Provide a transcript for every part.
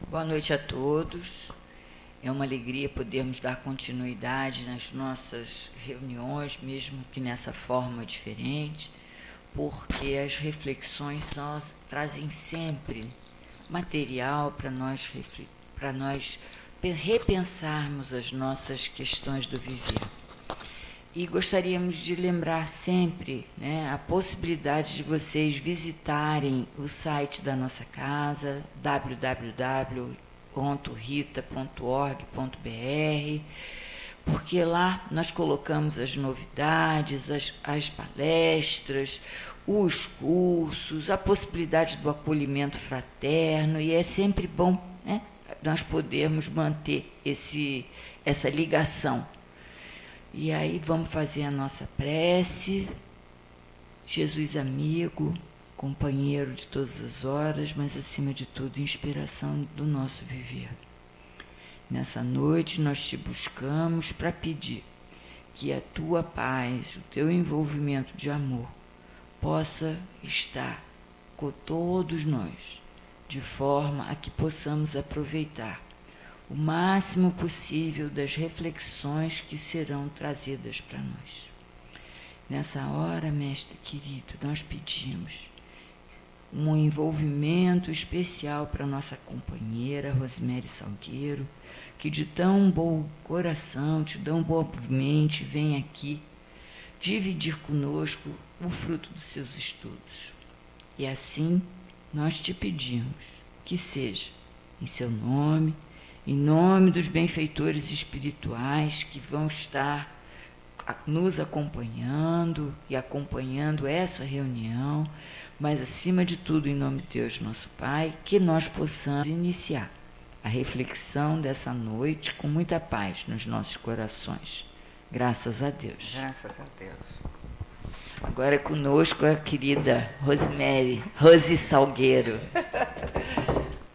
Boa noite a todos. É uma alegria podermos dar continuidade nas nossas reuniões, mesmo que nessa forma diferente, porque as reflexões trazem sempre material para nós repensarmos as nossas questões do viver. E gostaríamos de lembrar sempre, a possibilidade de vocês visitarem o site da nossa casa, www.rita.org.br, porque lá nós colocamos as novidades, as palestras, os cursos, a possibilidade do acolhimento fraterno, e é sempre bom, nós podermos manter essa ligação. E aí vamos fazer a nossa prece. Jesus amigo, companheiro de todas as horas, mas acima de tudo, inspiração do nosso viver. Nessa noite nós te buscamos para pedir que a tua paz, o teu envolvimento de amor, possa estar com todos nós, de forma a que possamos aproveitar o máximo possível das reflexões que serão trazidas para nós. Nessa hora, Mestre querido, nós pedimos um envolvimento especial para nossa companheira Rosemary Salgueiro, que de tão bom coração, de tão boa mente, vem aqui dividir conosco o fruto dos seus estudos. E assim nós te pedimos que seja em seu nome, em nome dos benfeitores espirituais que vão estar nos acompanhando e acompanhando essa reunião, mas acima de tudo, em nome de Deus, nosso Pai, que nós possamos iniciar a reflexão dessa noite com muita paz nos nossos corações. Graças a Deus. Graças a Deus. Agora conosco a querida Rose Salgueiro.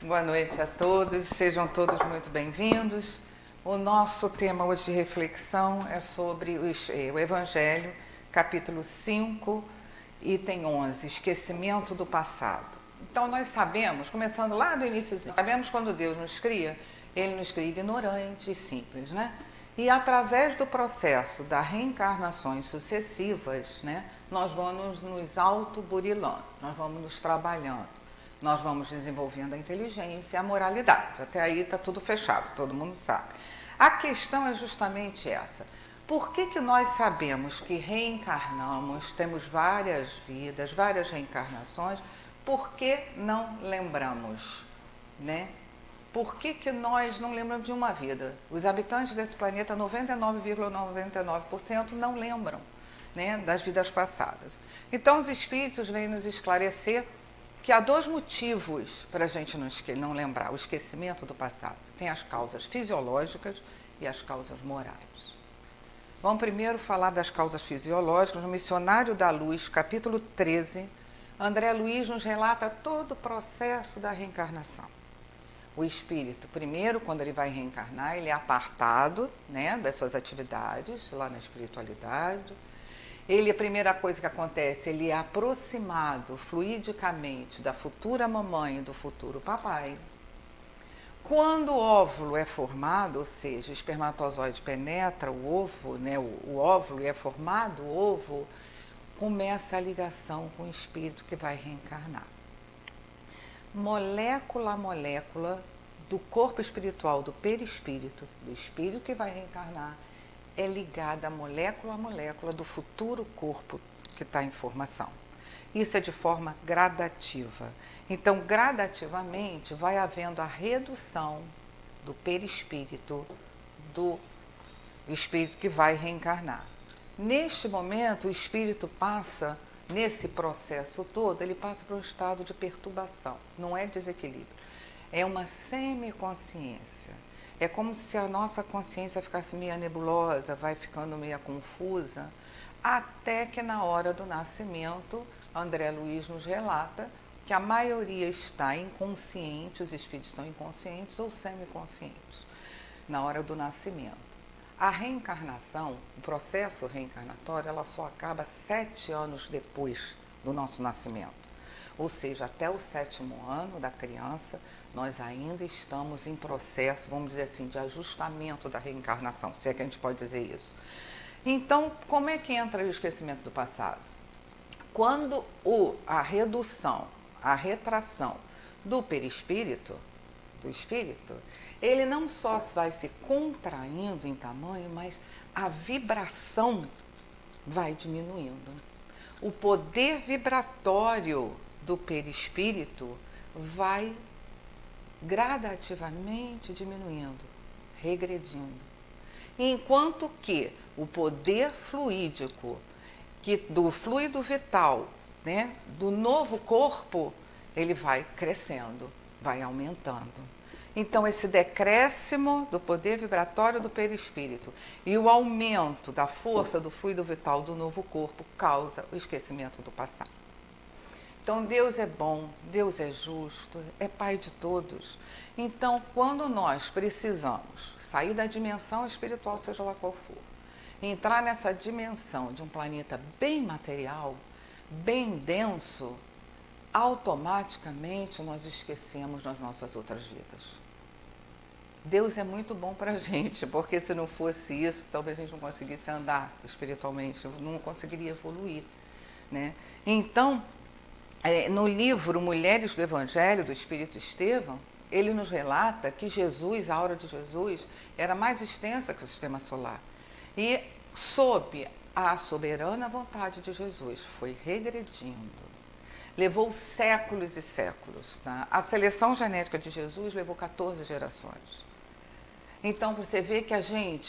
Boa noite a todos, sejam todos muito bem-vindos. O nosso tema hoje de reflexão é sobre o Evangelho, capítulo 5, item 11, esquecimento do passado. Então nós sabemos, começando lá do início, sabemos quando Deus nos cria, Ele nos cria ignorante e simples, né? E através do processo das reencarnações sucessivas, nós vamos nos autoburilando, nós vamos nos trabalhando. Nós vamos desenvolvendo a inteligência e a moralidade. Até aí está tudo fechado, todo mundo sabe. A questão é justamente essa. Por que nós sabemos que reencarnamos, temos várias vidas, várias reencarnações, por que não lembramos? Por que nós não lembramos de uma vida? Os habitantes desse planeta, 99,99%, não lembram das vidas passadas. Então os espíritos vêm nos esclarecer que há dois motivos para a gente não lembrar o esquecimento do passado. Tem as causas fisiológicas e as causas morais. Vamos primeiro falar das causas fisiológicas. No Missionário da Luz, capítulo 13, André Luiz nos relata todo o processo da reencarnação. O espírito, primeiro, quando ele vai reencarnar, ele é apartado das suas atividades lá na espiritualidade. A primeira coisa que acontece, ele é aproximado fluidicamente da futura mamãe e do futuro papai. Quando o óvulo é formado, ou seja, o espermatozoide penetra o ovo, o óvulo é formado, o ovo, começa a ligação com o espírito que vai reencarnar. Molécula a molécula do corpo espiritual, do perispírito, do espírito que vai reencarnar, é ligada a molécula do futuro corpo que está em formação. Isso é de forma gradativa. Então, gradativamente, vai havendo a redução do perispírito, do espírito que vai reencarnar. Neste momento, o espírito passa, nesse processo todo, ele passa para um estado de perturbação. Não é desequilíbrio, é uma semiconsciência. É como se a nossa consciência ficasse meio nebulosa, vai ficando meio confusa, até que na hora do nascimento, André Luiz nos relata que a maioria está inconsciente, os espíritos estão inconscientes ou semiconscientes, na hora do nascimento. A reencarnação, o processo reencarnatório, ela só acaba 7 anos depois do nosso nascimento. Ou seja, até o 7º ano da criança, nós ainda estamos em processo, vamos dizer assim, de ajustamento da reencarnação, se é que a gente pode dizer isso. Então, como é que entra o esquecimento do passado? Quando a redução, a retração do perispírito, do espírito, ele não só vai se contraindo em tamanho, mas a vibração vai diminuindo. O poder vibratório do perispírito vai gradativamente diminuindo, regredindo. Enquanto que o poder fluídico, do fluido vital, né, do novo corpo, ele vai crescendo, vai aumentando. Então, esse decréscimo do poder vibratório do perispírito e o aumento da força do fluido vital do novo corpo causa o esquecimento do passado. Então, Deus é bom, Deus é justo, é Pai de todos. Então, quando nós precisamos sair da dimensão espiritual, seja lá qual for, entrar nessa dimensão de um planeta bem material, bem denso, automaticamente nós esquecemos das nossas outras vidas. Deus é muito bom para a gente, porque se não fosse isso, talvez a gente não conseguisse andar espiritualmente, não conseguiria evoluir, né? Então, no livro Mulheres do Evangelho, do Espírito Estevão, ele nos relata que Jesus, a aura de Jesus, era mais extensa que o sistema solar. E, sob a soberana vontade de Jesus, foi regredindo. Levou séculos e séculos. Tá? A seleção genética de Jesus levou 14 gerações. Então, você vê que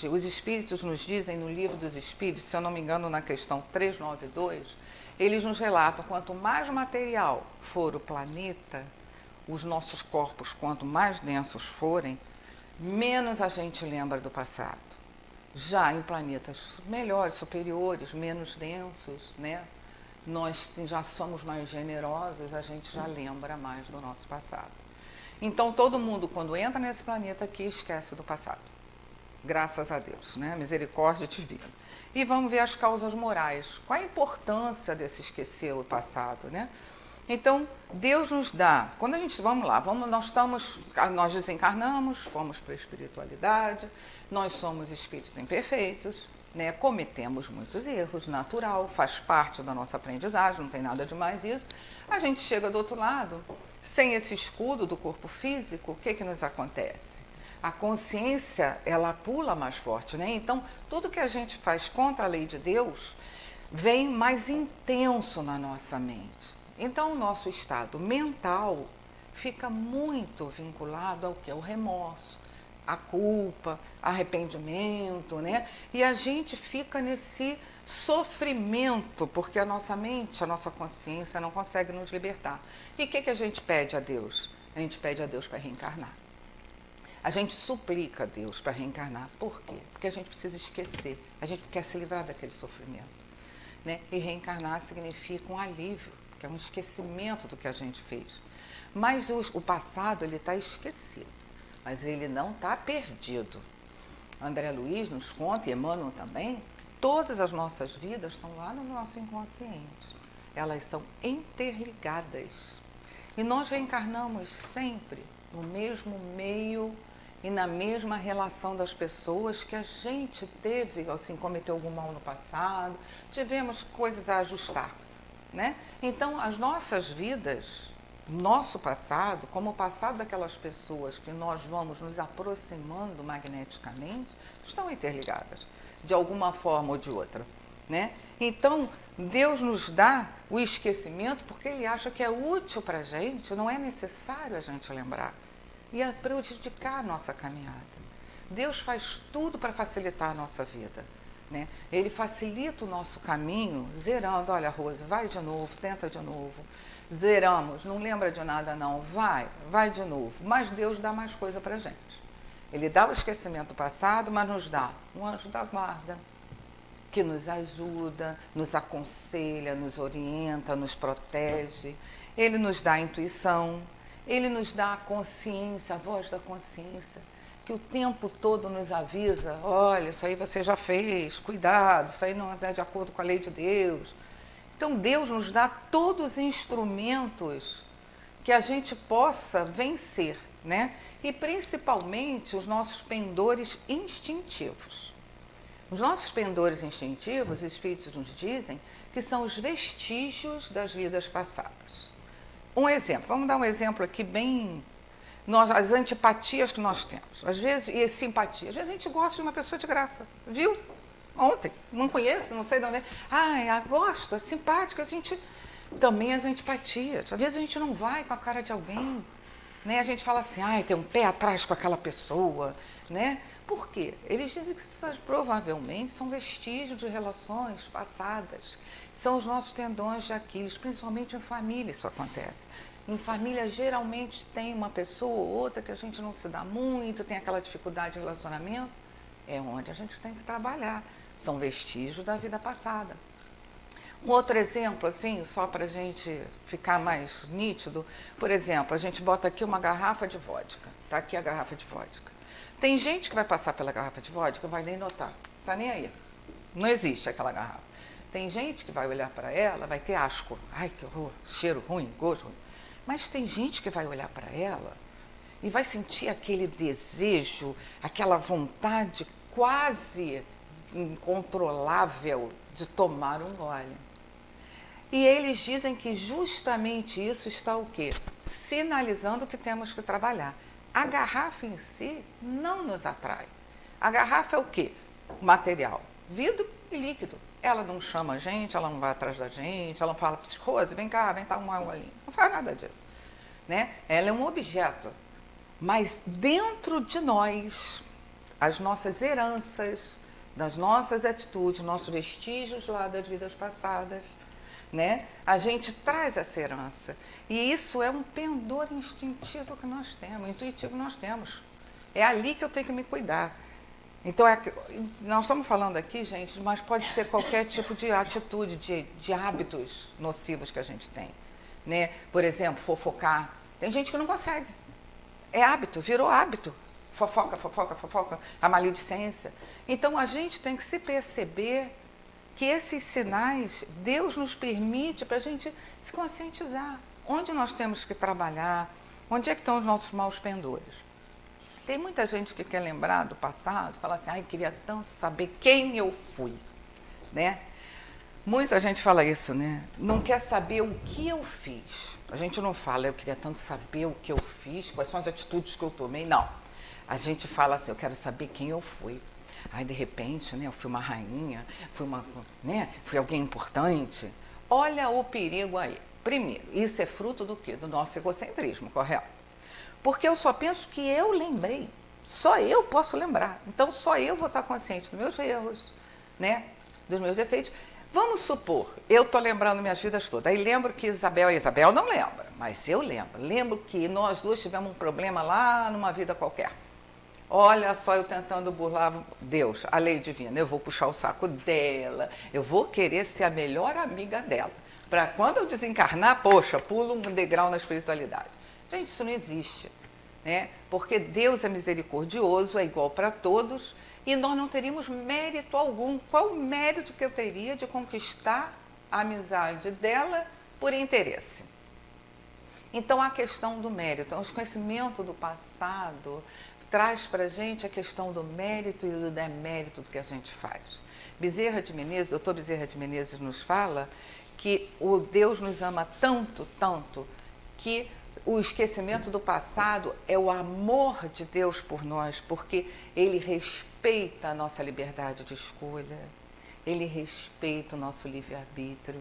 os espíritos nos dizem no livro dos espíritos, se eu não me engano, na questão 392, eles nos relatam, quanto mais material for o planeta, os nossos corpos, quanto mais densos forem, menos a gente lembra do passado. Já em planetas melhores, superiores, menos densos, né? Nós já somos mais generosos, a gente já lembra mais do nosso passado. Então, todo mundo, quando entra nesse planeta aqui, esquece do passado. Graças a Deus, né? Misericórdia divina. E vamos ver as causas morais. Qual a importância desse esquecer o passado, né? Então, Deus nos dá, quando a gente, nós desencarnamos, fomos para a espiritualidade, nós somos espíritos imperfeitos, né? Cometemos muitos erros, natural, faz parte da nossa aprendizagem, não tem nada de mais isso. A gente chega do outro lado, sem esse escudo do corpo físico, o que nos acontece? A consciência, ela pula mais forte, né? Então, tudo que a gente faz contra a lei de Deus vem mais intenso na nossa mente. Então, o nosso estado mental fica muito vinculado ao que é o remorso, a culpa, arrependimento, né? E a gente fica nesse sofrimento, porque a nossa mente, a nossa consciência não consegue nos libertar. E o que a gente pede a Deus? A gente pede a Deus para reencarnar. A gente suplica a Deus para reencarnar. Por quê? Porque a gente precisa esquecer, a gente quer se livrar daquele sofrimento, né? E reencarnar significa um alívio, que é um esquecimento do que a gente fez. Mas o passado, ele está esquecido, mas ele não está perdido. André Luiz nos conta, e Emmanuel também, que todas as nossas vidas estão lá no nosso inconsciente. Elas são interligadas. E nós reencarnamos sempre no mesmo meio e na mesma relação das pessoas que a gente teve, assim, cometeu algum mal no passado, tivemos coisas a ajustar, né? Então, as nossas vidas, nosso passado, como o passado daquelas pessoas que nós vamos nos aproximando magneticamente, estão interligadas, de alguma forma ou de outra, né? Então, Deus nos dá o esquecimento porque Ele acha que é útil para a gente, não é necessário a gente lembrar. E é prejudicar a nossa caminhada. Deus faz tudo para facilitar a nossa vida, né? Ele facilita o nosso caminho, zerando, olha, Rosa, vai de novo, tenta de novo. Zeramos, não lembra de nada não, vai de novo. Mas Deus dá mais coisa para a gente. Ele dá o esquecimento do passado, mas nos dá um anjo da guarda, que nos ajuda, nos aconselha, nos orienta, nos protege. Ele nos dá a intuição, ele nos dá a consciência, a voz da consciência, que o tempo todo nos avisa, olha, isso aí você já fez, cuidado, isso aí não é de acordo com a lei de Deus. Então Deus nos dá todos os instrumentos que a gente possa vencer, né? E principalmente os nossos pendores instintivos. Os nossos pendores instintivos, os espíritos nos dizem que são os vestígios das vidas passadas. Um exemplo, vamos dar um exemplo aqui bem... as antipatias que nós temos, às vezes, e simpatia. Às vezes a gente gosta de uma pessoa de graça, viu? Ontem, não conheço, não sei de onde é. Gosto, é simpática, a gente... Também as antipatias. Às vezes a gente não vai com a cara de alguém, né? A gente fala assim, tem um pé atrás com aquela pessoa, né? Por quê? Eles dizem que isso provavelmente são vestígios de relações passadas. São os nossos tendões de Aquiles, principalmente em família isso acontece. Em família, geralmente, tem uma pessoa ou outra que a gente não se dá muito, tem aquela dificuldade de relacionamento. É onde a gente tem que trabalhar. São vestígios da vida passada. Um outro exemplo, assim, só para a gente ficar mais nítido, por exemplo, a gente bota aqui uma garrafa de vodka. Está aqui a garrafa de vodka. Tem gente que vai passar pela garrafa de vodka e vai nem notar. Está nem aí. Não existe aquela garrafa. Tem gente que vai olhar para ela, vai ter asco. Ai, que horror, cheiro ruim, gosto ruim. Mas tem gente que vai olhar para ela e vai sentir aquele desejo, aquela vontade quase incontrolável de tomar um gole. E eles dizem que justamente isso está o quê? Sinalizando que temos que trabalhar. A garrafa em si não nos atrai. A garrafa é o quê? Material, vidro e líquido. Ela não chama a gente, ela não vai atrás da gente, ela não fala, psicose, vem cá, vem tomar um golinho. Não faz nada disso, né? Ela é um objeto. Mas dentro de nós, as nossas heranças, das nossas atitudes, nossos vestígios lá das vidas passadas, né? A gente traz essa herança. E isso é um pendor instintivo que nós temos, intuitivo que nós temos. É ali que eu tenho que me cuidar. Então, nós estamos falando aqui, gente, mas pode ser qualquer tipo de atitude, de hábitos nocivos que a gente tem, né? Por exemplo, fofocar. Tem gente que não consegue. É hábito, virou hábito. Fofoca, fofoca, fofoca, a maledicência. Então, a gente tem que se perceber que esses sinais, Deus nos permite para a gente se conscientizar. Onde nós temos que trabalhar, onde é que estão os nossos maus pendores. Tem muita gente que quer lembrar do passado, fala assim, queria tanto saber quem eu fui, né? Muita gente fala isso, né? Não quer saber o que eu fiz. A gente não fala, eu queria tanto saber o que eu fiz, quais são as atitudes que eu tomei, não. A gente fala assim, eu quero saber quem eu fui. De repente, né, eu fui uma rainha, fui alguém importante. Olha o perigo aí. Primeiro, isso é fruto do quê? Do nosso egocentrismo, correto? Porque eu só penso que eu lembrei. Só eu posso lembrar. Então, só eu vou estar consciente dos meus erros, né? Dos meus defeitos. Vamos supor, eu estou lembrando minhas vidas todas. Aí lembro que Isabel não lembra, mas eu lembro. Lembro que nós duas tivemos um problema lá numa vida qualquer. Olha só, eu tentando burlar Deus, a lei divina. Eu vou puxar o saco dela, eu vou querer ser a melhor amiga dela. Para quando eu desencarnar, pulo um degrau na espiritualidade. Gente, isso não existe, né? Porque Deus é misericordioso, é igual para todos, e nós não teríamos mérito algum. Qual o mérito que eu teria de conquistar a amizade dela por interesse? Então, a questão do mérito, o conhecimento do passado traz para a gente a questão do mérito e do demérito do que a gente faz. Doutor Bezerra de Menezes nos fala que o Deus nos ama tanto, tanto, que o esquecimento do passado é o amor de Deus por nós, porque Ele respeita a nossa liberdade de escolha, Ele respeita o nosso livre-arbítrio.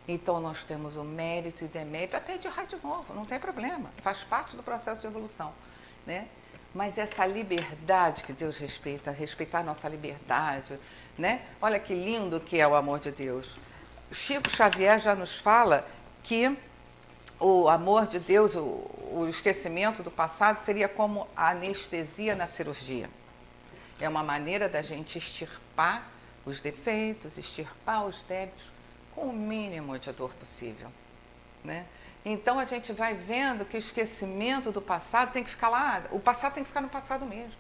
Então, nós temos o mérito e demérito, até de errar de novo, não tem problema, faz parte do processo de evolução, né? Mas essa liberdade que Deus respeita, respeitar a nossa liberdade, né? Olha que lindo que é o amor de Deus. Chico Xavier já nos fala que o amor de Deus, o esquecimento do passado, seria como a anestesia na cirurgia. É uma maneira da gente extirpar os defeitos, extirpar os débitos com o mínimo de dor possível, né? Então, a gente vai vendo que o esquecimento do passado tem que ficar lá, o passado tem que ficar no passado mesmo.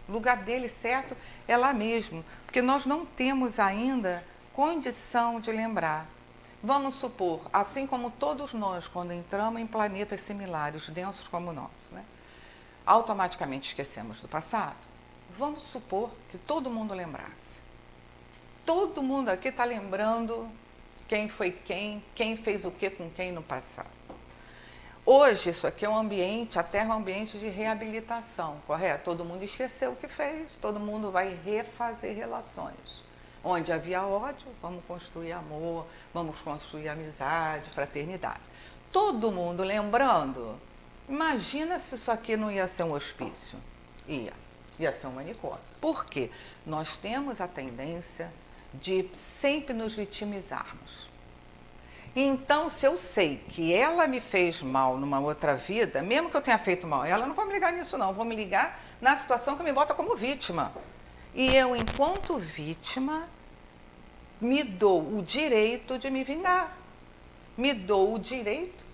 O lugar dele certo é lá mesmo, porque nós não temos ainda condição de lembrar. Vamos supor, assim como todos nós, quando entramos em planetas similares, densos como o nosso, né, automaticamente esquecemos do passado. Vamos supor que todo mundo lembrasse. Todo mundo aqui está lembrando quem foi quem fez o que com quem no passado. Hoje, isso aqui é um ambiente, a Terra é um ambiente de reabilitação, correto? Todo mundo esqueceu o que fez, todo mundo vai refazer relações. Onde havia ódio, vamos construir amor, vamos construir amizade, fraternidade. Todo mundo lembrando. Imagina se isso aqui não ia ser um hospício. Ia ser um manicômio. Por quê? Nós temos a tendência de sempre nos vitimizarmos. Então, se eu sei que ela me fez mal numa outra vida, mesmo que eu tenha feito mal a ela, não vou me ligar nisso não, vou me ligar na situação que me bota como vítima. E eu, enquanto vítima, me dou o direito de me vingar. Me dou o direito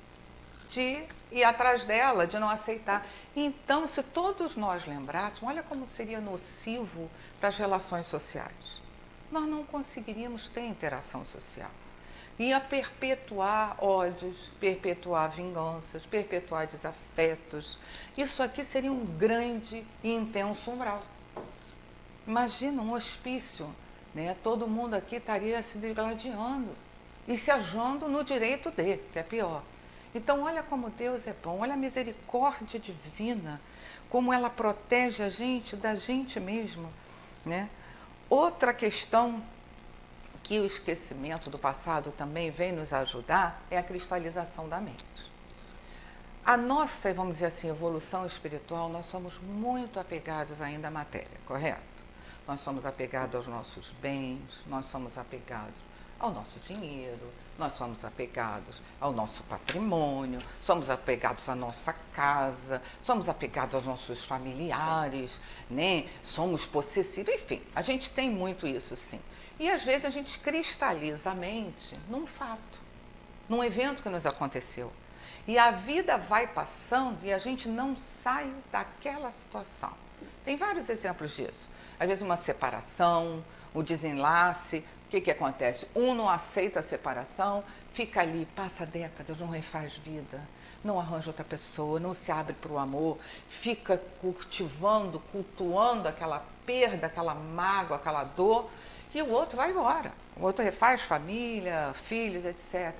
de ir atrás dela, de não aceitar. Então, se todos nós lembrássemos, olha como seria nocivo para as relações sociais. Nós não conseguiríamos ter interação social. Ia perpetuar ódios, perpetuar vinganças, perpetuar desafetos. Isso aqui seria um grande e intenso umbral. Imagina um hospício, né? Todo mundo aqui estaria se degladiando e se achando no direito de, que é pior. Então, olha como Deus é bom, olha a misericórdia divina, como ela protege a gente da gente mesmo, né? Outra questão que o esquecimento do passado também vem nos ajudar é a cristalização da mente. A nossa, vamos dizer assim, evolução espiritual, nós somos muito apegados ainda à matéria, correto? Nós somos apegados aos nossos bens, nós somos apegados ao nosso dinheiro, nós somos apegados ao nosso patrimônio, somos apegados à nossa casa, somos apegados aos nossos familiares, né? Somos possessivos, enfim, a gente tem muito isso sim. E às vezes a gente cristaliza a mente num fato, num evento que nos aconteceu. E a vida vai passando e a gente não sai daquela situação. Tem vários exemplos disso. Às vezes uma separação, o desenlace, o que acontece? Um não aceita a separação, fica ali, passa décadas, não refaz vida, não arranja outra pessoa, não se abre para o amor, fica cultivando, cultuando aquela perda, aquela mágoa, aquela dor, e o outro vai embora. O outro refaz família, filhos, etc.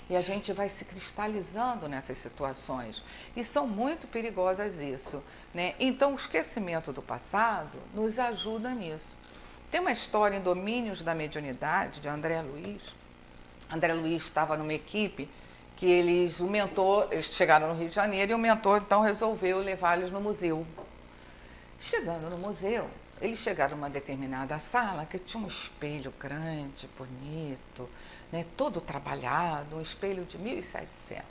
E a gente vai se cristalizando nessas situações. E são muito perigosas isso, né? Então, o esquecimento do passado nos ajuda nisso. Tem uma história em Domínios da Mediunidade, de André Luiz. André Luiz estava numa equipe que eles chegaram no Rio de Janeiro e o mentor, então, resolveu levá-los no museu. Chegando no museu, eles chegaram numa determinada sala que tinha um espelho grande, bonito, né, todo trabalhado, um espelho de 1700.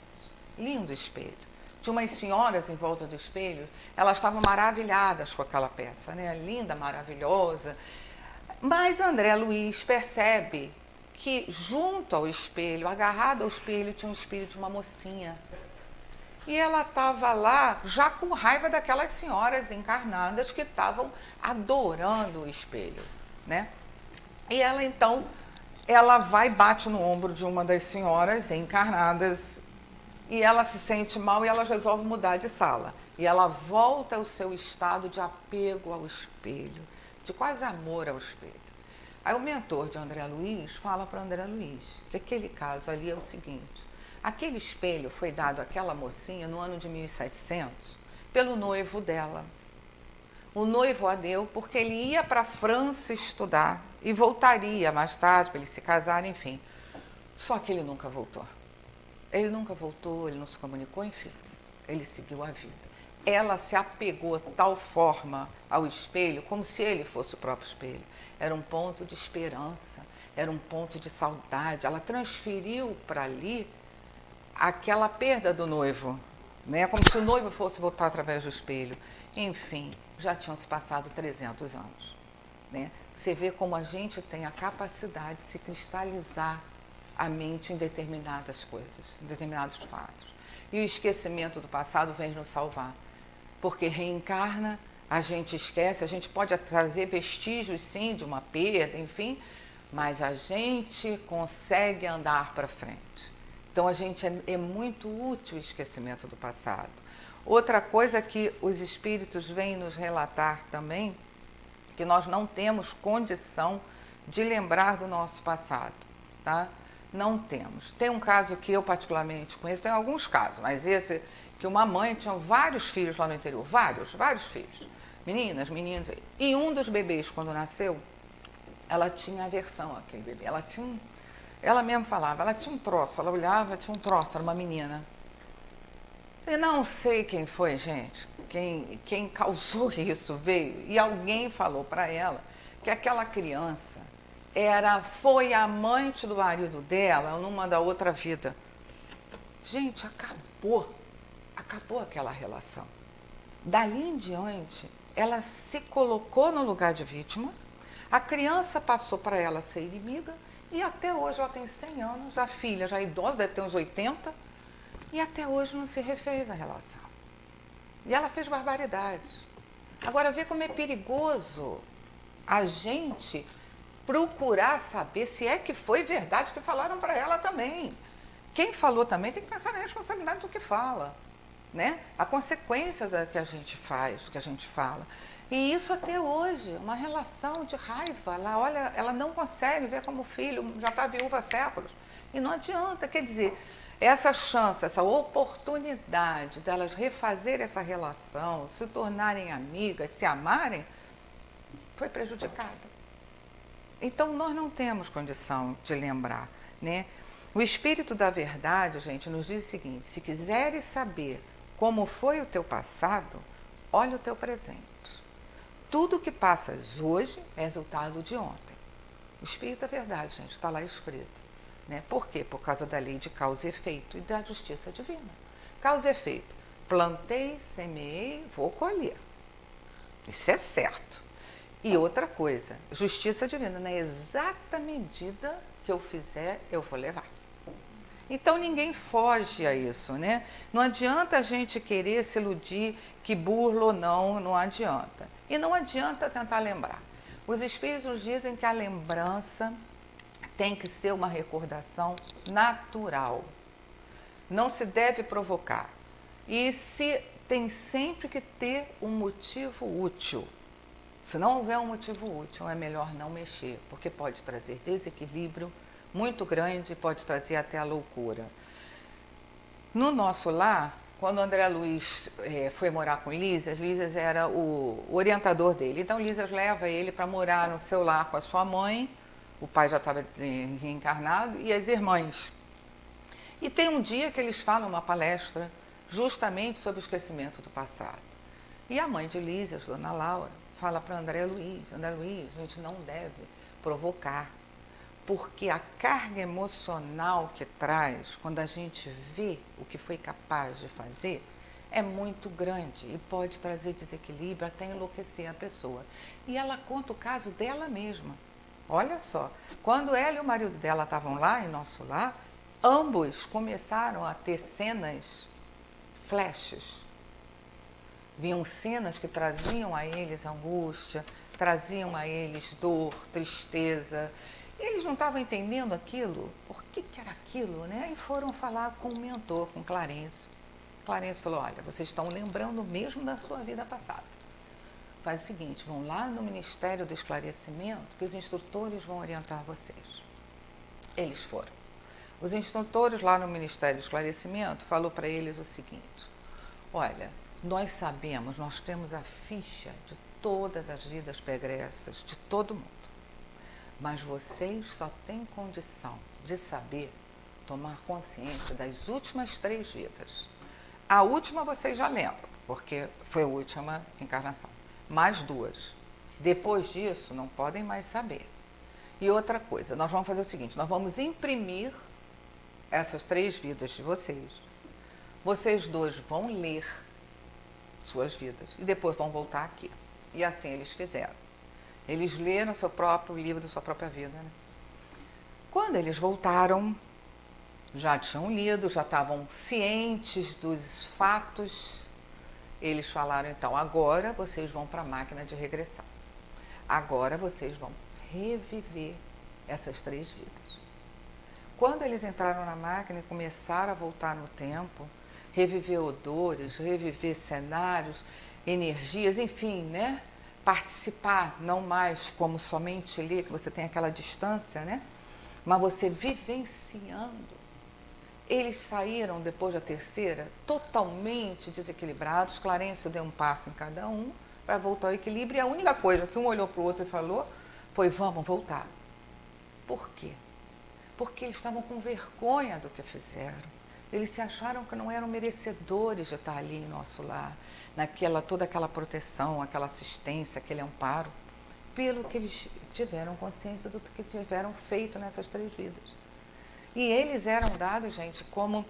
Lindo espelho. Tinha umas senhoras em volta do espelho, elas estavam maravilhadas com aquela peça, né, linda, maravilhosa. Mas André Luiz percebe que junto ao espelho, agarrado ao espelho, tinha um espírito de uma mocinha. E ela estava lá já com raiva daquelas senhoras encarnadas que estavam adorando o espelho, né? E ela então, ela vai e bate no ombro de uma das senhoras encarnadas e ela se sente mal e ela resolve mudar de sala. E ela volta ao seu estado de apego ao espelho, de quase amor ao espelho. Aí o mentor de André Luiz fala para André Luiz que aquele caso ali é o seguinte: aquele espelho foi dado àquela mocinha no ano de 1700 pelo noivo dela. O noivo a deu porque ele ia para a França estudar e voltaria mais tarde para eles se casarem, enfim. Só que ele nunca voltou. Ele nunca voltou, ele não se comunicou, enfim. Ele seguiu a vida. Ela se apegou de tal forma ao espelho, como se ele fosse o próprio espelho. Era um ponto de esperança, era um ponto de saudade. Ela transferiu para ali aquela perda do noivo, né? Como se o noivo fosse voltar através do espelho. Enfim, já tinham se passado 300 anos, né? Você vê como a gente tem a capacidade de se cristalizar a mente em determinadas coisas, em determinados fatos. E o esquecimento do passado vem nos salvar, porque reencarna, a gente esquece, a gente pode trazer vestígios, sim, de uma perda, enfim, mas a gente consegue andar para frente. Então a gente é muito útil o esquecimento do passado. Outra coisa que os espíritos vêm nos relatar também, que nós não temos condição de lembrar do nosso passado, tá? Não temos. Tem um caso que eu particularmente conheço, tem alguns casos, mas esse, que uma mãe tinha vários filhos lá no interior, vários filhos, meninas, meninos, e um dos bebês, quando nasceu, ela tinha aversão àquele bebê, ela mesma falava, ela tinha um troço, ela olhava, tinha um troço, era uma menina. Eu não sei quem foi, gente, quem causou isso veio, e alguém falou para ela que aquela criança foi amante do marido dela numa da outra vida. Gente, acabou aquela relação. Dali em diante, ela se colocou no lugar de vítima, a criança passou para ela ser inimiga, e até hoje ela tem 100 anos, a filha já é idosa, deve ter uns 80, e até hoje não se refez a relação. E ela fez barbaridades. Agora, vê como é perigoso a gente procurar saber se é que foi verdade que falaram para ela também. Quem falou também tem que pensar na responsabilidade do que fala, né? A consequência da que a gente faz, do que a gente fala. E isso até hoje, uma relação de raiva. Ela olha, ela não consegue ver como o filho já está viúva há séculos. E não adianta, quer dizer, essa chance, essa oportunidade delas refazer essa relação, se tornarem amigas, se amarem, foi prejudicada. Então, nós não temos condição de lembrar, né? O Espírito da Verdade, gente, nos diz o seguinte: se quiseres saber como foi o teu passado, olha o teu presente. Tudo que passas hoje é resultado de ontem. O Espírito da Verdade, gente, está lá escrito, né? Por quê? Por causa da lei de causa e efeito e da justiça divina. Causa e efeito. Plantei, semeei, vou colher. Isso é certo. E outra coisa, justiça divina, na exata medida que eu fizer, eu vou levar. Então ninguém foge a isso, né? Não adianta a gente querer se iludir que burla ou não adianta. E não adianta tentar lembrar. Os espíritos dizem que a lembrança tem que ser uma recordação natural. Não se deve provocar. E se tem sempre que ter um motivo útil. Se não houver um motivo útil, é melhor não mexer, porque pode trazer desequilíbrio muito grande, pode trazer até a loucura. No nosso lar, quando o André Luiz foi morar com Lísias era o orientador dele. Então, Lísias leva ele para morar no seu lar com a sua mãe, o pai já estava reencarnado, e as irmãs. E tem um dia que eles falam uma palestra justamente sobre o esquecimento do passado. E a mãe de Lísias, Dona Laura, fala para André Luiz, a gente não deve provocar, porque a carga emocional que traz, quando a gente vê o que foi capaz de fazer, é muito grande e pode trazer desequilíbrio, até enlouquecer a pessoa. E ela conta o caso dela mesma. Olha só, quando ela e o marido dela estavam lá, em nosso lar, ambos começaram a ter cenas, flashes. Vinham cenas que traziam a eles angústia, traziam a eles dor, tristeza. Eles não estavam entendendo aquilo, por que era aquilo, né? E foram falar com o mentor, com Clarencio. Clarencio falou: olha, vocês estão lembrando mesmo da sua vida passada. Faz o seguinte, vão lá no Ministério do Esclarecimento, que os instrutores vão orientar vocês. Eles foram. Os instrutores lá no Ministério do Esclarecimento falou para eles o seguinte: olha, nós sabemos, nós temos a ficha de todas as vidas pregressas, de todo mundo. Mas vocês só têm condição de saber, tomar consciência das últimas 3 vidas. A última vocês já lembram, porque foi a última encarnação. Mais 2. Depois disso, não podem mais saber. E outra coisa, nós vamos fazer o seguinte, nós vamos imprimir essas 3 vidas de vocês. Vocês 2 vão ler suas vidas e depois vão voltar aqui. E assim eles fizeram. Eles leram o seu próprio livro da sua própria vida, né? Quando eles voltaram, já tinham lido, já estavam cientes dos fatos. Eles falaram, então, agora vocês vão para a máquina de regressão. Agora vocês vão reviver essas 3 vidas. Quando eles entraram na máquina e começaram a voltar no tempo, reviver odores, reviver cenários, energias, enfim, né? Participar, não mais como somente ler, que você tem aquela distância, né? Mas você vivenciando. Eles saíram, depois da terceira, totalmente desequilibrados. Clarencio deu um passo em cada um para voltar ao equilíbrio. E a única coisa que um olhou para o outro e falou foi: vamos voltar. Por quê? Porque eles estavam com vergonha do que fizeram. Eles se acharam que não eram merecedores de estar ali em nosso lar, toda aquela proteção, aquela assistência, aquele amparo, pelo que eles tiveram consciência do que tiveram feito nessas 3 vidas. E eles eram dados, gente, como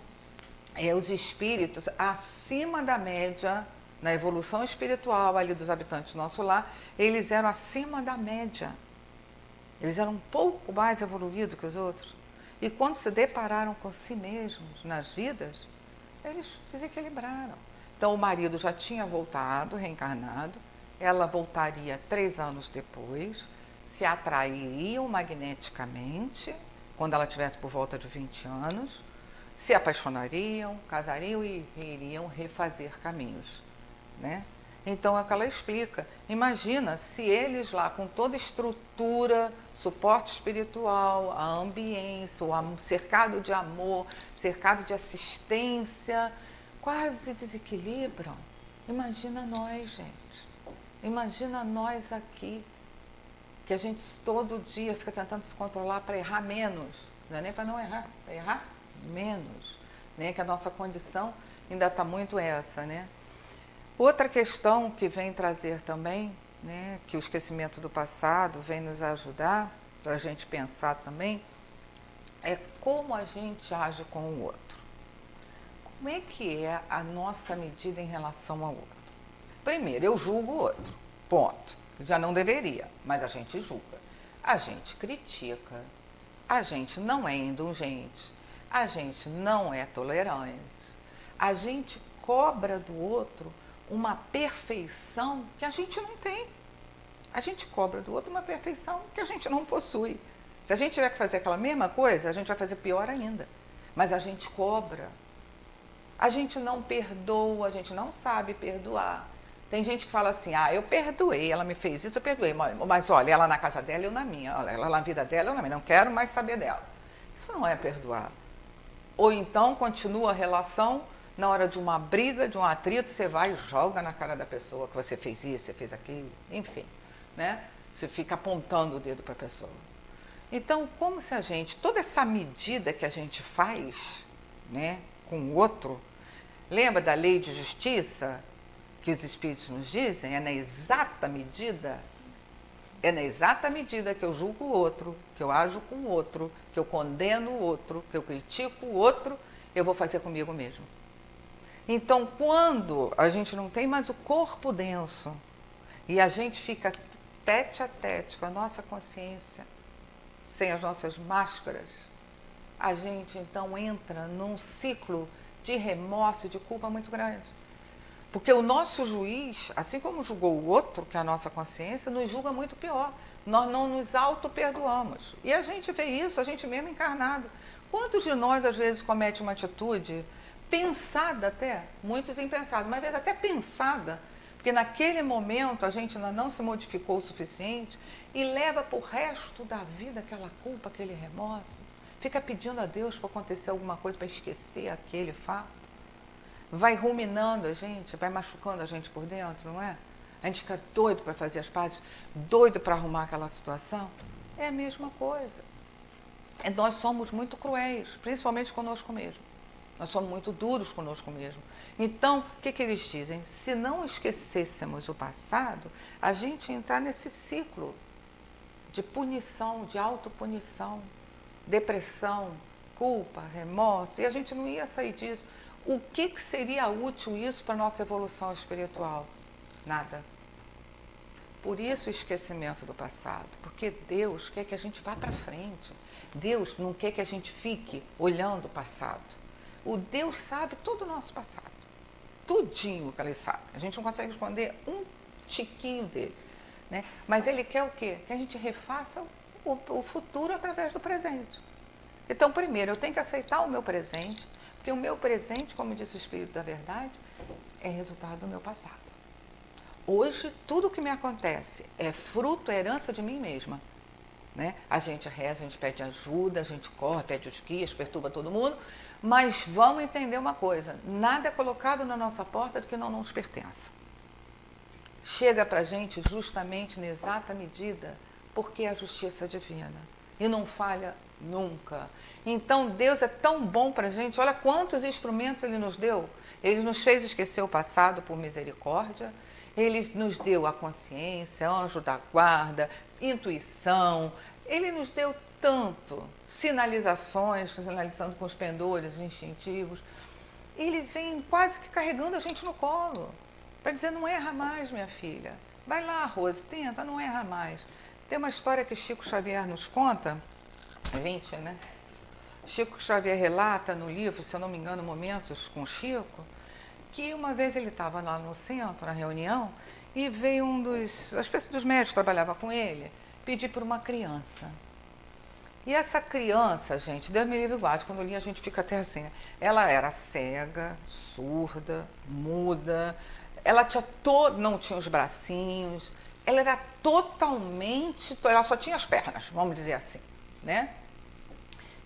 os espíritos acima da média, na evolução espiritual ali dos habitantes do nosso lar, eles eram acima da média. Eles eram um pouco mais evoluídos que os outros. E quando se depararam com si mesmos nas vidas, eles desequilibraram. Então o marido já tinha voltado, reencarnado, ela voltaria 3 anos depois, se atrairiam magneticamente, quando ela tivesse por volta de 20 anos, se apaixonariam, casariam e iriam refazer caminhos, né? Então é o que ela explica. Imagina se eles lá, com toda a estrutura, suporte espiritual, a ambiência, cercado de amor, cercado de assistência, quase desequilibram. Imagina nós, gente. Imagina nós aqui, que a gente todo dia fica tentando se controlar para errar menos. Não é nem para não errar, para errar menos. Né? Que a nossa condição ainda está muito essa, né? Outra questão que vem trazer também, né, que o esquecimento do passado vem nos ajudar, para a gente pensar também, é como a gente age com o outro. Como é que é a nossa medida em relação ao outro? Primeiro, eu julgo o outro, ponto. Já não deveria, mas a gente julga. A gente critica, a gente não é indulgente, a gente não é tolerante, a gente cobra do outro uma perfeição que a gente não tem. A gente cobra do outro uma perfeição que a gente não possui. Se a gente tiver que fazer aquela mesma coisa, a gente vai fazer pior ainda. Mas a gente cobra. A gente não perdoa, a gente não sabe perdoar. Tem gente que fala assim: eu perdoei, ela me fez isso, eu perdoei. Mas olha, ela na casa dela, eu na minha. Olha, ela na vida dela, eu na minha. Não quero mais saber dela. Isso não é perdoar. Ou então continua a relação. Na hora de uma briga, de um atrito, você vai e joga na cara da pessoa que você fez isso, você fez aquilo, enfim, né? Você fica apontando o dedo para a pessoa. Então, como se toda essa medida que a gente faz, né, com o outro, lembra da lei de justiça que os espíritos nos dizem? É na exata medida que eu julgo o outro, que eu ajo com o outro, que eu condeno o outro, que eu critico o outro, eu vou fazer comigo mesmo. Então, quando a gente não tem mais o corpo denso e a gente fica tete a tete com a nossa consciência, sem as nossas máscaras, a gente então entra num ciclo de remorso e de culpa muito grande. Porque o nosso juiz, assim como julgou o outro, que é a nossa consciência, nos julga muito pior. Nós não nos auto-perdoamos. E a gente vê isso, a gente mesmo encarnado. Quantos de nós, às vezes, comete uma atitude pensada até, muitos impensados, mas às vezes até pensada, porque naquele momento a gente ainda não se modificou o suficiente e leva para o resto da vida aquela culpa, aquele remorso, fica pedindo a Deus para acontecer alguma coisa para esquecer aquele fato, vai ruminando a gente, vai machucando a gente por dentro, não é? A gente fica doido para fazer as pazes, doido para arrumar aquela situação. É a mesma coisa. Nós somos muito cruéis, principalmente conosco mesmo. Nós somos muito duros conosco mesmo. Então, o que eles dizem? Se não esquecêssemos o passado, a gente ia entrar nesse ciclo de punição, de autopunição, depressão, culpa, remorso, e a gente não ia sair disso. O que seria útil isso para a nossa evolução espiritual? Nada. Por isso o esquecimento do passado, porque Deus quer que a gente vá para frente. Deus não quer que a gente fique olhando o passado. O Deus sabe todo o nosso passado, tudinho que Ele sabe. A gente não consegue esconder um tiquinho dele, né? Mas Ele quer o quê? Que a gente refaça o futuro através do presente. Então, primeiro, eu tenho que aceitar o meu presente, porque o meu presente, como disse o Espírito da Verdade, é resultado do meu passado. Hoje, tudo o que me acontece é fruto, é herança de mim mesma. Né? A gente reza, a gente pede ajuda, a gente corre, pede os guias, perturba todo mundo, mas vamos entender uma coisa, nada é colocado na nossa porta do que não nos pertence. Chega para a gente justamente na exata medida, porque é a justiça divina. E não falha nunca. Então Deus é tão bom para a gente, olha quantos instrumentos Ele nos deu. Ele nos fez esquecer o passado por misericórdia, Ele nos deu a consciência, anjo da guarda, intuição, Ele nos deu tanto, sinalizações, sinalizando com os pendores instintivos. Ele vem quase que carregando a gente no colo, para dizer, não erra mais, minha filha. Vai lá, Rose, tenta, não erra mais. Tem uma história que Chico Xavier nos conta, 20, né? Chico Xavier relata no livro, se eu não me engano, Momentos com Chico, que uma vez ele estava lá no centro, na reunião, e veio as pessoas dos médicos que trabalhavam com ele, pedir por uma criança. E essa criança, gente, Deus me livre e guarde, quando eu li a gente fica até assim, né? Ela era cega, surda, muda, ela não tinha os bracinhos, ela era totalmente, ela só tinha as pernas, vamos dizer assim, né?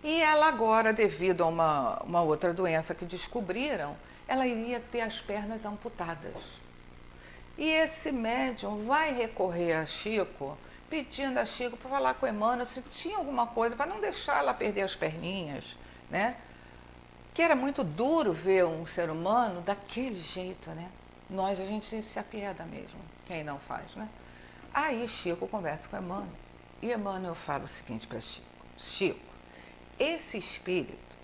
E ela agora, devido a uma outra doença que descobriram, ela iria ter as pernas amputadas. E esse médium vai recorrer a Chico, pedindo a Chico para falar com o Emmanuel se tinha alguma coisa para não deixar ela perder as perninhas, né? Que era muito duro ver um ser humano daquele jeito, né? A gente se apieda mesmo, quem não faz, né? Aí Chico conversa com Emmanuel, e Emmanuel fala o seguinte para Chico: Chico, esse espírito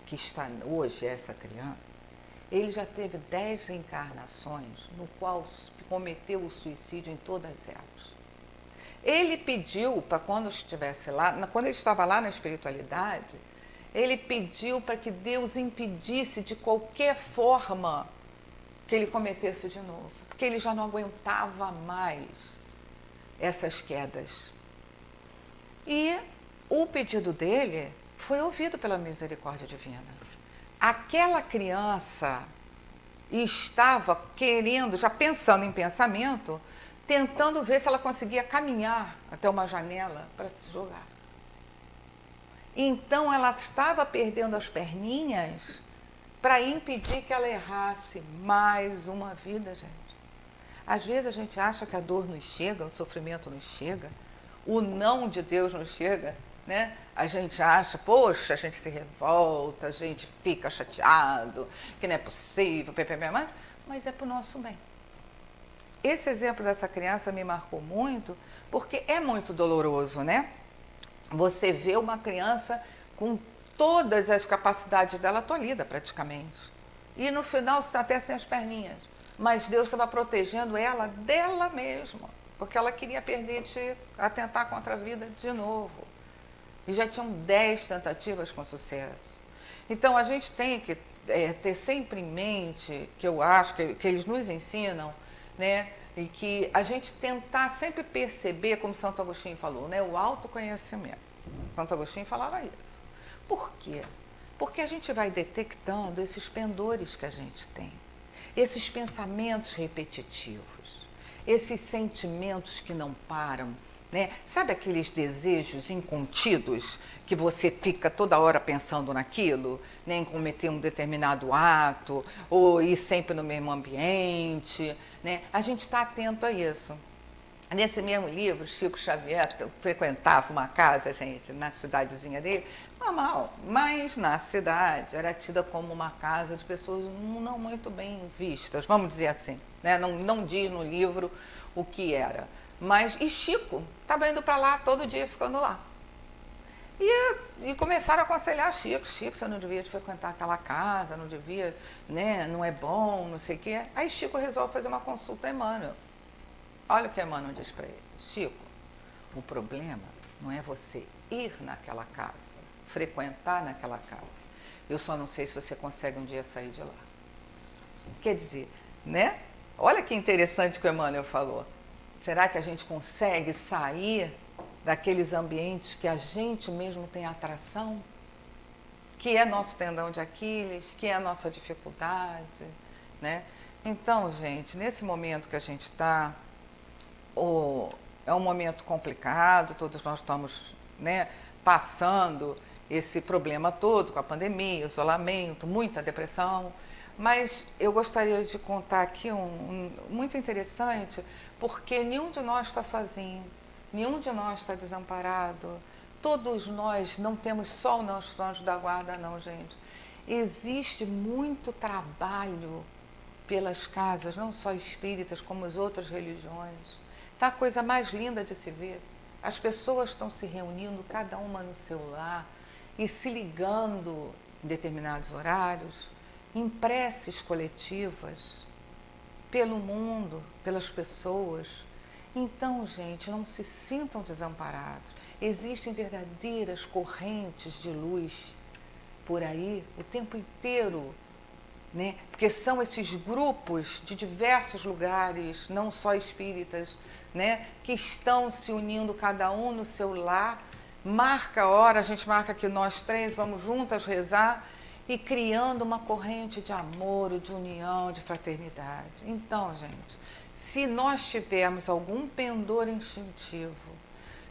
que está hoje, essa criança, ele já teve 10 reencarnações no qual cometeu o suicídio em todas elas. Ele pediu para quando estivesse lá, quando ele estava lá na espiritualidade, ele pediu para que Deus impedisse de qualquer forma que ele cometesse de novo, porque ele já não aguentava mais essas quedas. E o pedido dele foi ouvido pela misericórdia divina. Aquela criança estava querendo, já pensando em pensamento, tentando ver se ela conseguia caminhar até uma janela para se jogar. Então ela estava perdendo as perninhas para impedir que ela errasse mais uma vida, gente. Às vezes a gente acha que a dor nos chega, o sofrimento nos chega, o não de Deus nos chega, né? A gente acha, poxa, a gente se revolta, a gente fica chateado, que não é possível, mas é para o nosso bem. Esse exemplo dessa criança me marcou muito, porque é muito doloroso, né? Você vê uma criança com todas as capacidades dela tolhida, praticamente. E no final está até sem as perninhas. Mas Deus estava protegendo ela dela mesma, porque ela queria perder de atentar contra a vida de novo. E já tinham 10 tentativas com sucesso. Então a gente tem que ter sempre em mente, que eu acho que eles nos ensinam, né? E que a gente tentar sempre perceber, como Santo Agostinho falou, né? O autoconhecimento. Santo Agostinho falava isso. Por quê? Porque a gente vai detectando esses pendores que a gente tem, esses pensamentos repetitivos, esses sentimentos que não param, né? Sabe aqueles desejos incontidos que você fica toda hora pensando naquilo, né? Em cometer um determinado ato ou ir sempre no mesmo ambiente, né? A gente está atento a isso. Nesse mesmo livro, Chico Xavier frequentava uma casa, gente, na cidadezinha dele, normal, mas na cidade era tida como uma casa de pessoas não muito bem vistas, vamos dizer assim, né? Não diz no livro o que era. E Chico estava indo para lá todo dia, ficando lá. E começaram a aconselhar Chico, você não devia frequentar aquela casa, não devia, né? Não é bom, não sei o quê. Aí Chico resolve fazer uma consulta a Emmanuel. Olha o que Emmanuel diz para ele: Chico, o problema não é você ir naquela casa, frequentar naquela casa. Eu só não sei se você consegue um dia sair de lá. Quer dizer, né? Olha que interessante que o Emmanuel falou. Será que a gente consegue sair daqueles ambientes que a gente mesmo tem atração, que é nosso tendão de Aquiles, que é a nossa dificuldade, né? Então, gente, nesse momento que a gente está, é um momento complicado, todos nós estamos, né, passando esse problema todo com a pandemia, isolamento, muita depressão, mas eu gostaria de contar aqui muito interessante, porque nenhum de nós está sozinho, nenhum de nós está desamparado, todos nós não temos só o nosso anjo da guarda, não, gente. Existe muito trabalho pelas casas, não só espíritas, como as outras religiões. Tá a coisa mais linda de se ver. As pessoas estão se reunindo, cada uma no seu lar, e se ligando em determinados horários, em preces coletivas, pelo mundo, pelas pessoas. Então, gente, não se sintam desamparados. Existem verdadeiras correntes de luz por aí o tempo inteiro, né? Porque são esses grupos de diversos lugares, não só espíritas, né? Que estão se unindo, cada um no seu lar, marca a hora, a gente marca que nós três vamos juntas rezar e criando uma corrente de amor, de união, de fraternidade. Então, gente, se nós tivermos algum pendor instintivo,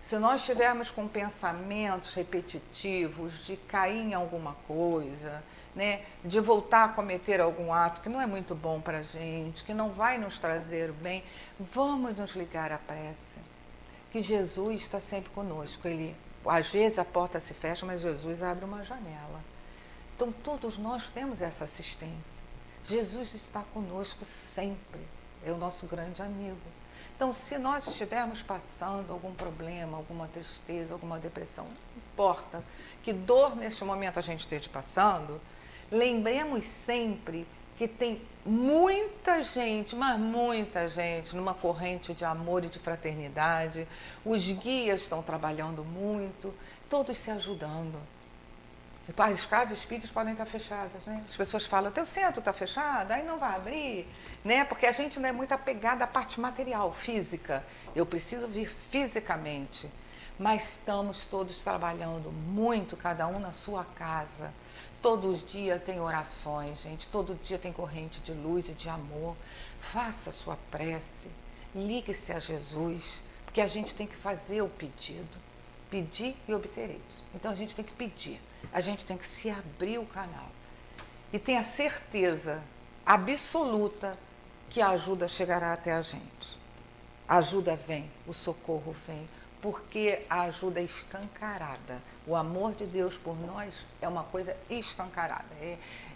se nós estivermos com pensamentos repetitivos de cair em alguma coisa, né, de voltar a cometer algum ato que não é muito bom para a gente, que não vai nos trazer o bem, vamos nos ligar à prece. Que Jesus está sempre conosco. Às vezes a porta se fecha, mas Jesus abre uma janela. Então todos nós temos essa assistência. Jesus está conosco sempre. É o nosso grande amigo. Então, se nós estivermos passando algum problema, alguma tristeza, alguma depressão, não importa que dor neste momento a gente esteja passando, lembremos sempre que tem muita gente, mas muita gente, numa corrente de amor e de fraternidade. Os guias estão trabalhando muito, todos se ajudando. As casas espíritas podem estar fechadas, né? As pessoas falam, o teu centro está fechado, aí não vai abrir, né? Porque a gente não é muito apegada à parte material, física. Eu preciso vir fisicamente. Mas estamos todos trabalhando muito, cada um na sua casa. Todos os dias tem orações, gente. Todo dia tem corrente de luz e de amor. Faça a sua prece. Ligue-se a Jesus, porque a gente tem que fazer o pedido. Pedir e obtereis. Então a gente tem que pedir. A gente tem que se abrir o canal. E tenha certeza absoluta que a ajuda chegará até a gente. A ajuda vem, o socorro vem, porque a ajuda é escancarada. O amor de Deus por nós é uma coisa escancarada.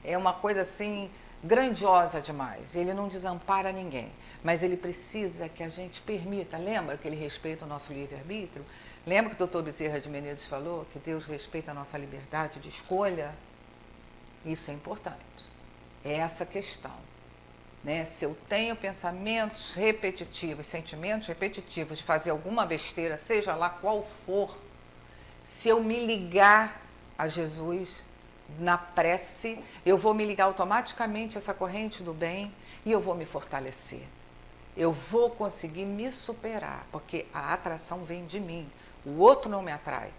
É uma coisa assim grandiosa demais. Ele não desampara ninguém, mas ele precisa que a gente permita. Lembra que ele respeita o nosso livre-arbítrio? Lembra que o Dr. Bezerra de Menezes falou que Deus respeita a nossa liberdade de escolha? Isso é importante. É essa questão. Né? Se eu tenho pensamentos repetitivos, sentimentos repetitivos de fazer alguma besteira, seja lá qual for, se eu me ligar a Jesus na prece, eu vou me ligar automaticamente a essa corrente do bem e eu vou me fortalecer. Eu vou conseguir me superar, porque a atração vem de mim. O outro não me atrai,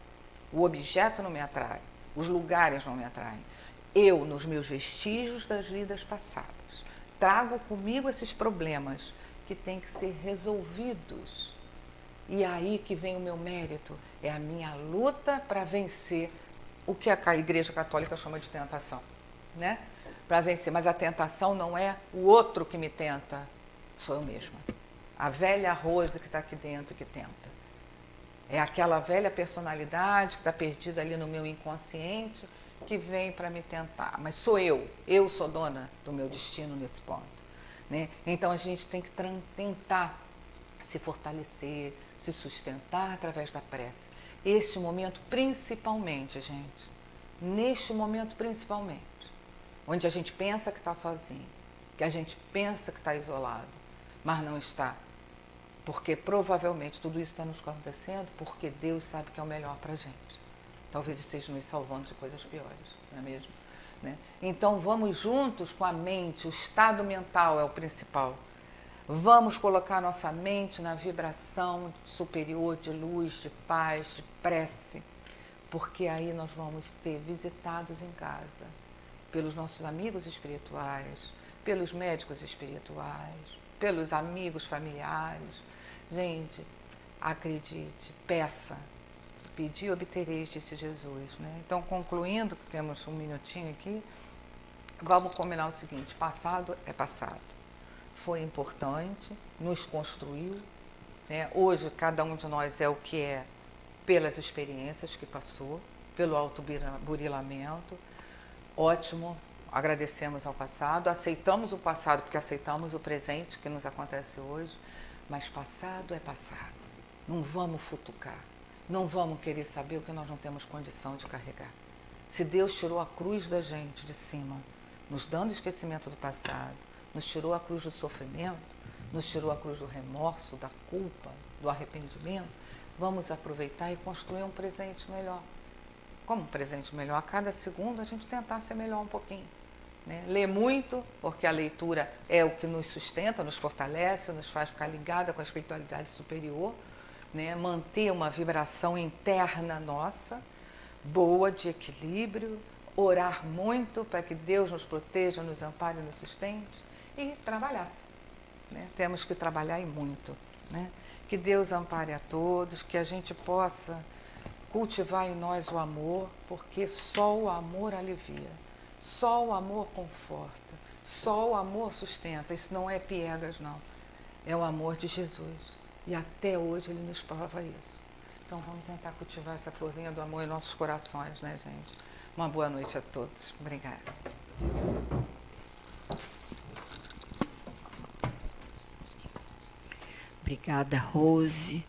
o objeto não me atrai, os lugares não me atraem. Eu, nos meus vestígios das vidas passadas, trago comigo esses problemas que têm que ser resolvidos. E aí que vem o meu mérito, é a minha luta para vencer o que a Igreja Católica chama de tentação, né? Para vencer, mas a tentação não é o outro que me tenta, sou eu mesma. A velha Rose que está aqui dentro que tenta. É aquela velha personalidade que está perdida ali no meu inconsciente que vem para me tentar. Mas sou eu sou dona do meu destino nesse ponto. Né? Então a gente tem que tentar se fortalecer, se sustentar através da prece. Este momento principalmente, gente, neste momento principalmente, onde a gente pensa que está sozinho, que a gente pensa que está isolado, mas não está. Porque provavelmente tudo isso está nos acontecendo porque Deus sabe que é o melhor para a gente. Talvez esteja nos salvando de coisas piores, não é mesmo? Né? Então vamos juntos com a mente, o estado mental é o principal. Vamos colocar nossa mente na vibração superior de luz, de paz, de prece, porque aí nós vamos ser visitados em casa pelos nossos amigos espirituais, pelos médicos espirituais, pelos amigos familiares. Gente, acredite, peça, pedir obtereis, disse Jesus, né? Então, concluindo, temos um minutinho aqui, vamos combinar o seguinte: passado é passado, foi importante, nos construiu, né? Hoje cada um de nós é o que é pelas experiências que passou, pelo autoburilamento. Ótimo, agradecemos ao passado, aceitamos o passado porque aceitamos o presente que nos acontece hoje, mas passado é passado. Não vamos futucar, não vamos querer saber o que nós não temos condição de carregar. Se Deus tirou a cruz da gente de cima, nos dando esquecimento do passado, nos tirou a cruz do sofrimento, nos tirou a cruz do remorso, da culpa, do arrependimento, vamos aproveitar e construir um presente melhor. Como um presente melhor? A cada segundo a gente tentar ser melhor um pouquinho, né? Ler muito, porque a leitura é o que nos sustenta, nos fortalece, nos faz ficar ligada com a espiritualidade superior, né? Manter uma vibração interna nossa, boa, de equilíbrio, orar muito para que Deus nos proteja, nos ampare e nos sustente, e trabalhar, né? Temos que trabalhar e muito, né? Que Deus ampare a todos, que a gente possa cultivar em nós o amor, porque só o amor alivia, só o amor conforta, só o amor sustenta. Isso não é piegas, não. É o amor de Jesus. E até hoje ele nos prova isso. Então vamos tentar cultivar essa florzinha do amor em nossos corações, né, gente? Uma boa noite a todos. Obrigada. Obrigada, Rose,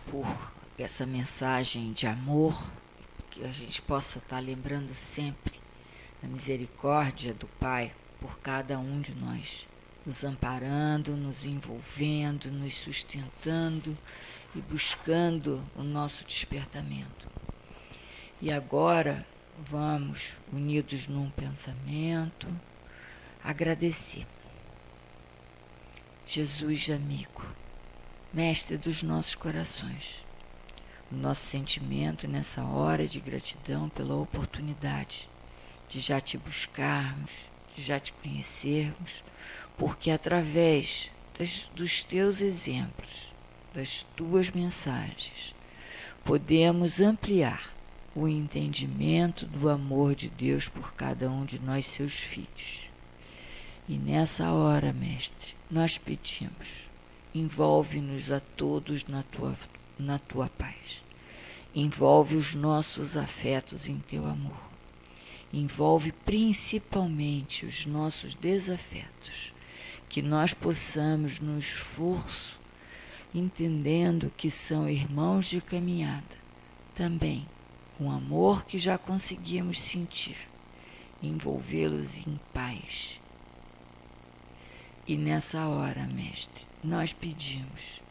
por essa mensagem de amor, que a gente possa estar lembrando sempre da misericórdia do Pai por cada um de nós, nos amparando, nos envolvendo, nos sustentando e buscando o nosso despertamento. E agora vamos, unidos num pensamento, agradecer. Jesus amigo, mestre dos nossos corações, o nosso sentimento nessa hora de gratidão pela oportunidade de já te buscarmos, de já te conhecermos, porque através dos teus exemplos, das tuas mensagens, podemos ampliar o entendimento do amor de Deus por cada um de nós, seus filhos. E nessa hora, mestre, nós pedimos, envolve-nos a todos na tua paz. Envolve os nossos afetos em teu amor. Envolve principalmente os nossos desafetos. Que nós possamos, no esforço, entendendo que são irmãos de caminhada, também com amor que já conseguimos sentir, envolvê-los em paz. E nessa hora, mestre, nós pedimos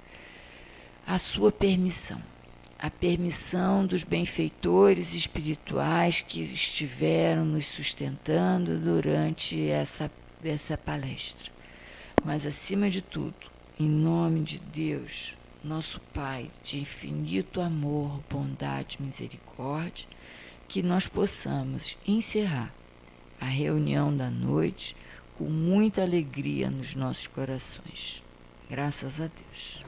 a sua permissão, a permissão dos benfeitores espirituais que estiveram nos sustentando durante essa palestra. Mas, acima de tudo, em nome de Deus, nosso Pai, de infinito amor, bondade e misericórdia, que nós possamos encerrar a reunião da noite com muita alegria nos nossos corações. Graças a Deus.